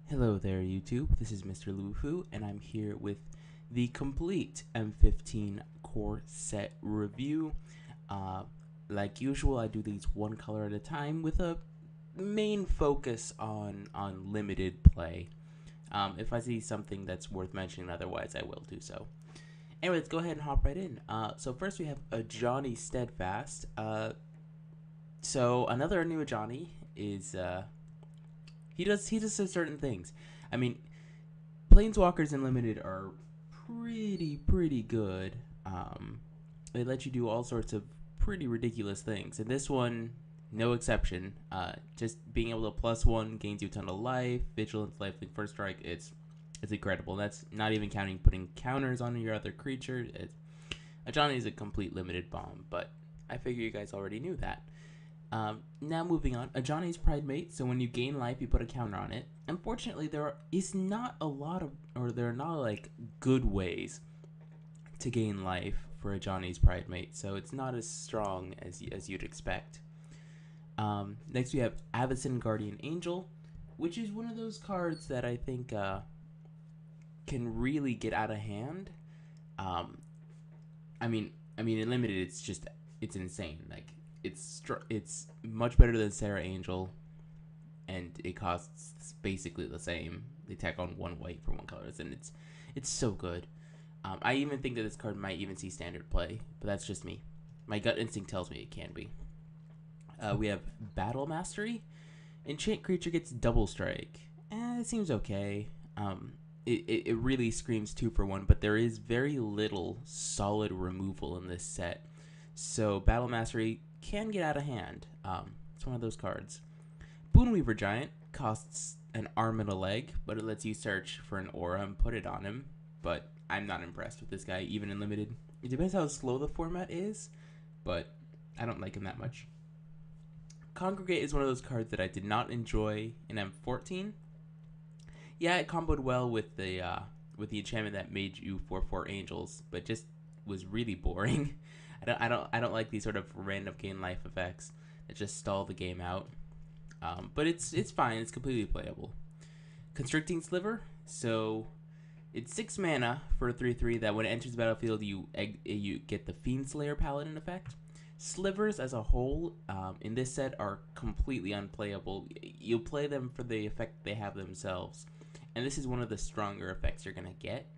Hello there, YouTube. This is Mr.Lubufu, and I'm here with the complete M15 core set review. Like usual, I do these one color at a time with a main focus on limited play. If I see something that's worth mentioning, otherwise I will do so. Anyway, let's go ahead and hop right in. So first we have a Johnny Steadfast. So another new Johnny is he does certain things. I mean, Planeswalkers in Limited are pretty good. They let you do all sorts of pretty ridiculous things, and this one, no exception. Just being able to +1 gains you a ton of life, vigilance, lifelink, first strike. It's incredible. That's not even counting putting counters on your other creature. Ajani is a complete limited bomb, but I figure you guys already knew that. Now moving on, Ajani's Pride Mate. So when you gain life, you put a counter on it. Unfortunately, there are not like good ways to gain life for Ajani's Pride Mate, so it's not as strong as you'd expect. Next we have Avacyn Guardian Angel, which is one of those cards that I think can really get out of hand. I mean, in limited, it's insane. Like it's much better than Sarah Angel, and it costs basically the same. They tack on 1 white for 1 color, and it's so good. I even think that this card might even see standard play, but that's just me. My gut instinct tells me it can be. We have Battle Mastery. Enchant creature gets double strike. It seems okay. It really screams 2 for 1, but there is very little solid removal in this set. So Battle Mastery can get out of hand. It's one of those cards. Boonweaver Giant costs an arm and a leg, but it lets you search for an aura and put it on him. But I'm not impressed with this guy, even in limited. It depends how slow the format is, but I don't like him that much. Congregate is one of those cards that I did not enjoy in M14. Yeah, it comboed well with the enchantment that made you 4/4 angels, but just was really boring. I don't like these sort of random gain life effects that just stall the game out. But it's fine. It's completely playable. Constricting Sliver. So it's 6 mana for a 3/3 that when it enters the battlefield, you get the Fiend Slayer Paladin effect. Slivers as a whole in this set are completely unplayable. You'll play them for the effect they have themselves, and this is one of the stronger effects you're gonna get.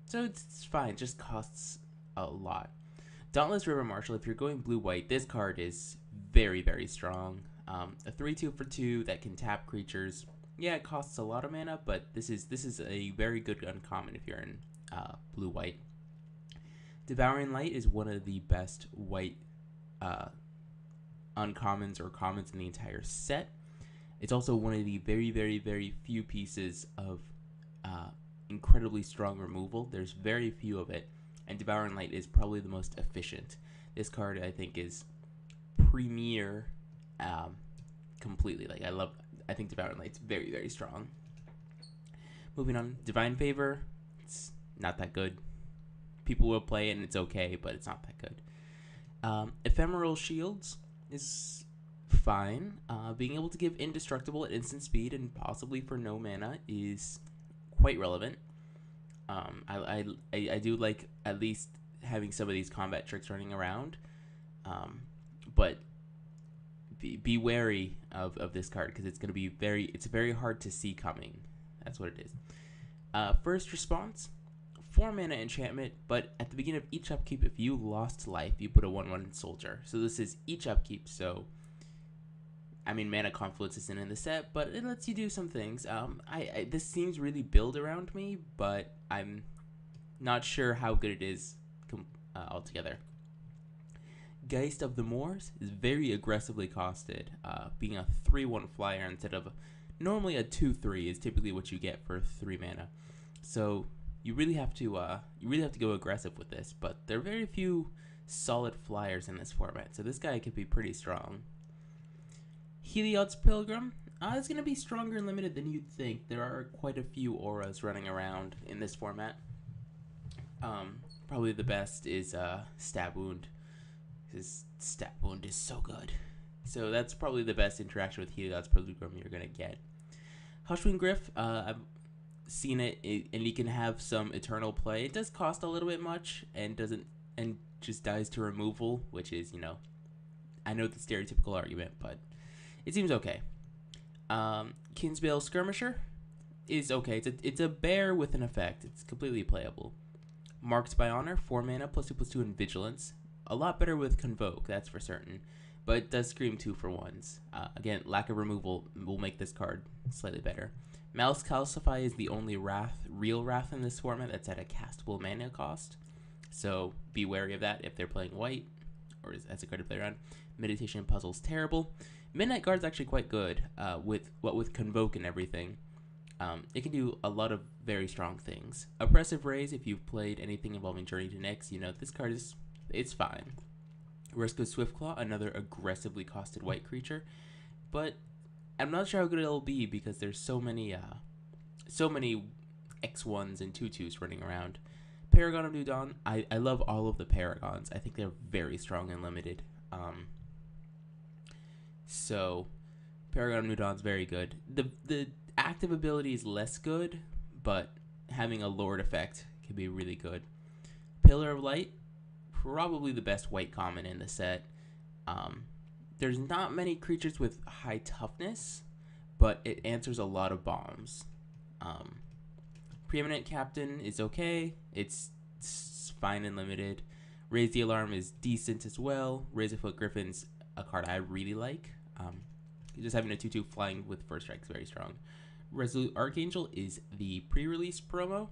So it's fine. It just costs a lot. Dauntless River Marshal. If you're going blue-white, this card is very strong. A 3/2 for 2 that can tap creatures. Yeah, it costs a lot of mana, but this is a very good uncommon if you're in blue-white. Devouring Light is one of the best white uncommons or commons in the entire set. It's also one of the very few pieces of incredibly strong removal. There's very few of it, and Devouring Light is probably the most efficient. This card, I think, is premier completely. Like I think Devouring Light's very strong. Moving on, Divine Favor. It's not that good. People will play it and it's okay, but it's not that good. Ephemeral Shields is fine. Being able to give Indestructible at instant speed and possibly for no mana is quite relevant. I do like at least having some of these combat tricks running around, but be wary of this card because it's going to be very hard to see coming. That's what it is. First Response. 4 mana enchantment, but at the beginning of each upkeep, if you lost life, you put a 1/1 soldier. So this is each upkeep. So, I mean, Mana Confluence isn't in the set, but it lets you do some things. This seems really built around me, but I'm not sure how good it is altogether. Geist of the Moors is very aggressively costed. Being a 3/1 flyer instead of normally a 2/3 is typically what you get for 3 mana. So you really have to go aggressive with this, but there are very few solid flyers in this format, so this guy could be pretty strong. Heliod's Pilgrim is going to be stronger and limited than you'd think. There are quite a few auras running around in this format. Probably the best is Stab Wound. His Stab Wound is so good. So that's probably the best interaction with Heliod's Pilgrim you're going to get. Hushwing Griff, I've seen it, and he can have some eternal play. It does cost a little bit much, and doesn't, and just dies to removal, which is, I know the stereotypical argument, but it seems okay. Kinsbale Skirmisher is okay. It's a bear with an effect. It's completely playable. Marked by Honor, 4 mana, +2/+2 in Vigilance. A lot better with Convoke, that's for certain. But it does scream 2 for 1s. Again, lack of removal will make this card slightly better. Malice Calcify is the only real Wrath in this format that's at a castable mana cost. So be wary of that if they're playing white, or as a card to play around. Meditation Puzzle's terrible. Midnight Guard's actually quite good, with Convoke and everything. It can do a lot of very strong things. Oppressive Rays, if you've played anything involving Journey to Nyx, this card it's fine. Risk of Swiftclaw, another aggressively costed white creature, but I'm not sure how good it'll be because there's so many X1s and 2/2s running around. Paragon of New Dawn, I love all of the Paragons. I think they're very strong and limited. So Paragon of New Dawn's very good. The active ability is less good, but having a Lord effect can be really good. Pillar of Light, probably the best white common in the set. There's not many creatures with high toughness, but it answers a lot of bombs. Preeminent Captain is okay. It's fine and limited. Raise the Alarm is decent as well. Razorfoot Griffin's a card I really like. Just having a 2/2 flying with first strike is very strong. Resolute Archangel is the pre-release promo,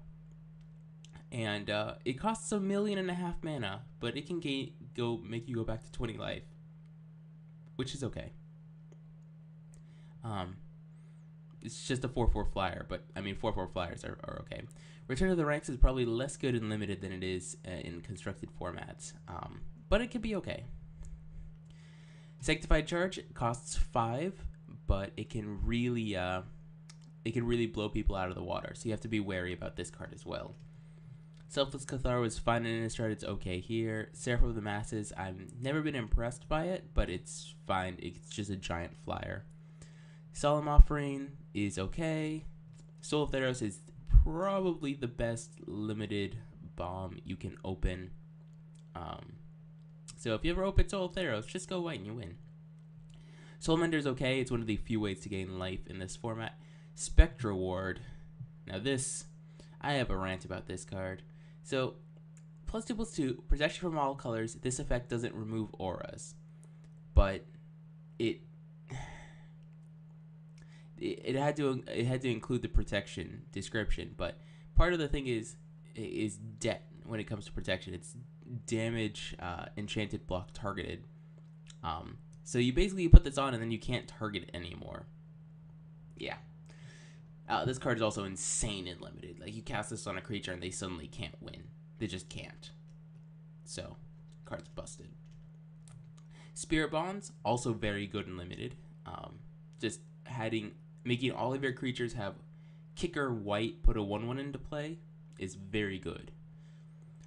and it costs 1.5 million mana, but it can make you go back to 20 life, which is okay. It's just a 4/4 flyer, but I mean 4/4 flyers are okay. Return to the Ranks is probably less good and limited than it is in constructed formats, but it could be okay. Sanctified Charge costs 5, but it can really blow people out of the water, so you have to be wary about this card as well. Selfless Cathar was fine in Innistrad, it's okay here. Seraph of the Masses, I've never been impressed by it, but it's fine, it's just a giant flyer. Solemn Offering is okay. Soul of Theros is probably the best limited bomb you can open. So if you ever open Soul of Theros, just go white and you win. Soulmender is okay. It's one of the few ways to gain life in this format. Spectra Ward. Now this, I have a rant about this card. So, +2/+2, protection from all colors. This effect doesn't remove auras, but it had to include the protection description. But part of the thing is debt when it comes to protection. It's damage, enchanted, block, targeted. So you basically put this on and then you can't target it anymore. Yeah. This card is also insane and limited. Like, you cast this on a creature and they suddenly can't win. They just can't. So, card's busted. Spirit Bonds, also very good and limited. Just making all of your creatures have kicker white, put a 1/1 into play, is very good.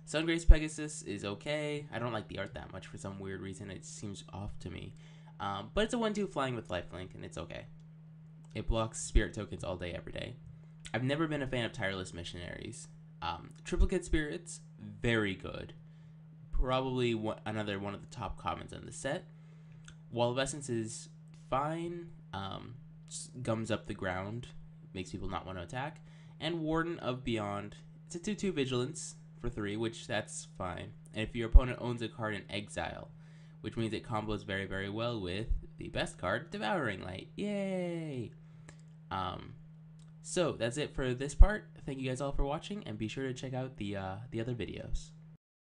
Sungrace Pegasus is okay. I don't like the art that much for some weird reason. It seems off to me. But it's a 1/2 flying with lifelink, and it's okay. It blocks spirit tokens all day, every day. I've never been a fan of Tireless Missionaries. Triplicate Spirits, very good. Probably another one of the top commons in the set. Wall of Essence is fine. Gums up the ground, makes people not want to attack. And Warden of Beyond, it's a 2/2 Vigilance for 3, which that's fine. And if your opponent owns a card in exile, which means it combos very, very well with the best card, Devouring Light. Yay! So that's it for this part. Thank you guys all for watching, and be sure to check out the other videos.